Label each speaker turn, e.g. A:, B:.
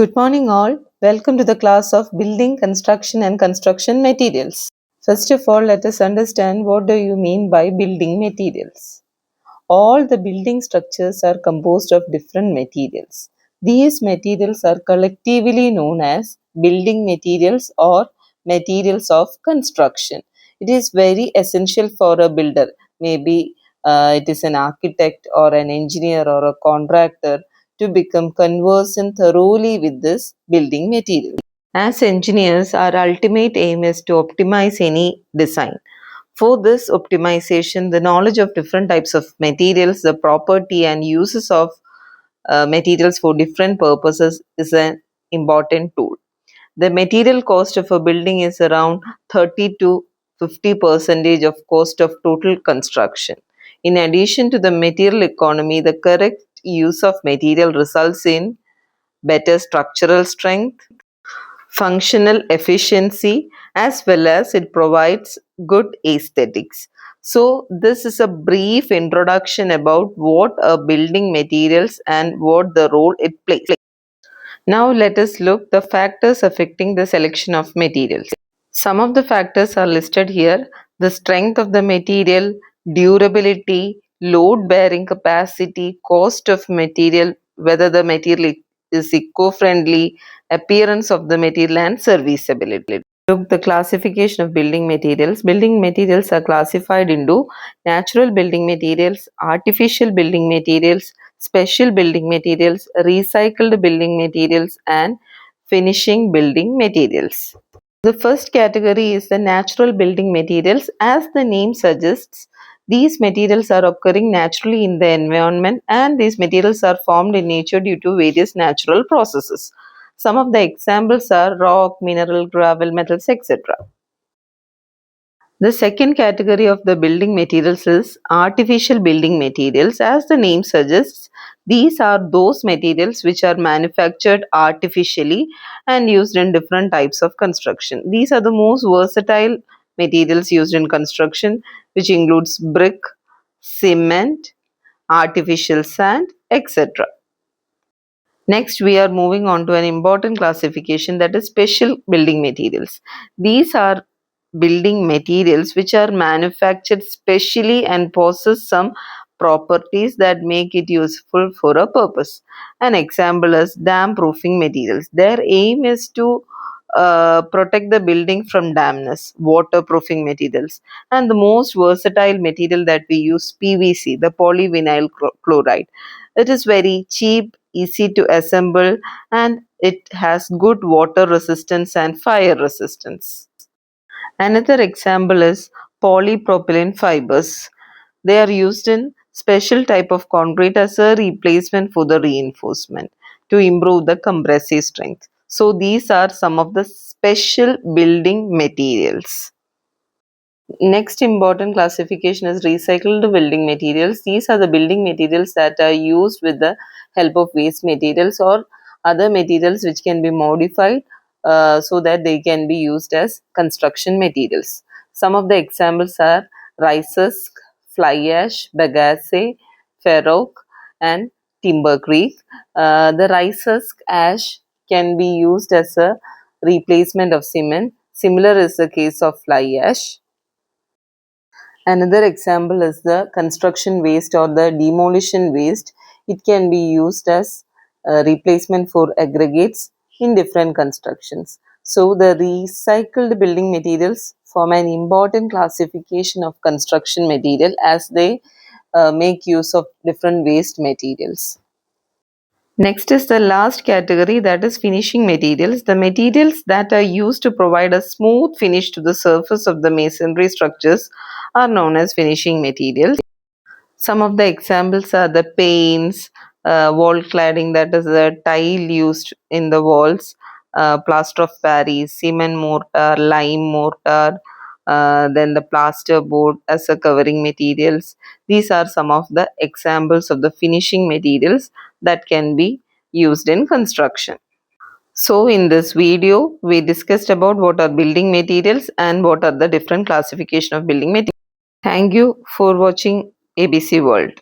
A: Good morning, all. Welcome to the class of Building, Construction and Construction Materials. First of all, let us understand what do you mean by building materials. All the building structures are composed of different materials. These materials are collectively known as building materials or materials of construction. It is very essential for a builder. Maybe it is an architect or an engineer or a contractor to become conversant thoroughly with this building material. As engineers, our ultimate aim is to optimize any design. For this optimization, the knowledge of different types of materials, the property and uses of materials for different purposes is an important tool. The material cost of a building is around 30 to 50 percentage of cost of total construction. In addition to the material economy, the correct use of material results in better structural strength, functional efficiency, as well as it provides good aesthetics. So this is a brief introduction about what are building materials and what the role it plays. Now let us look the factors affecting the selection of materials. Some of the factors are listed here: the strength of the material, durability, load bearing capacity, cost of material, whether the material is eco-friendly, appearance of the material and serviceability. Look the classification of building materials. Building materials are classified into natural building materials, artificial building materials, special building materials, recycled building materials and finishing building materials. The first category is the natural building materials. As the name suggests, these materials are occurring naturally in the environment and these materials are formed in nature due to various natural processes. Some of the examples are rock, mineral, gravel, metals, etc. The second category of the building materials is artificial building materials. As the name suggests, these are those materials which are manufactured artificially and used in different types of construction. These are the most versatile materials used in construction, which includes brick, cement, artificial sand, etc. Next, we are moving on to an important classification, that is special building materials. These are building materials which are manufactured specially and possess some properties that make it useful for a purpose. An example is dam proofing materials. Their aim is to protect the building from dampness, waterproofing materials. And the most versatile material that we use, PVC, the polyvinyl chloride. It is very cheap, easy to assemble, and it has good water resistance and fire resistance. Another example is polypropylene fibers. They are used in special type of concrete as a replacement for the reinforcement to improve the compressive strength. So these are some of the special building materials. Next important classification is recycled building materials. These are the building materials that are used with the help of waste materials or other materials which can be modified so that they can be used as construction materials. Some of the examples are rice husk, fly ash, bagasse, feroc and timbercrete. The rice husk ash can be used as a replacement of cement. Similar is the case of fly ash. Another example is the construction waste or the demolition waste. It can be used as a replacement for aggregates in different constructions. So the recycled building materials form an important classification of construction material as they make use of different waste materials. Next is the last category, that is finishing materials. The materials that are used to provide a smooth finish to the surface of the masonry structures are known as finishing materials. Some of the examples are the paints, wall cladding, that is the tile used in the walls, plaster of Paris, cement mortar, lime mortar, then the plaster board as a covering materials. These are some of the examples of the finishing materials that can be used in construction. So in this video, we discussed about what are building materials and what are the different classification of building materials. Thank you for watching ABC World.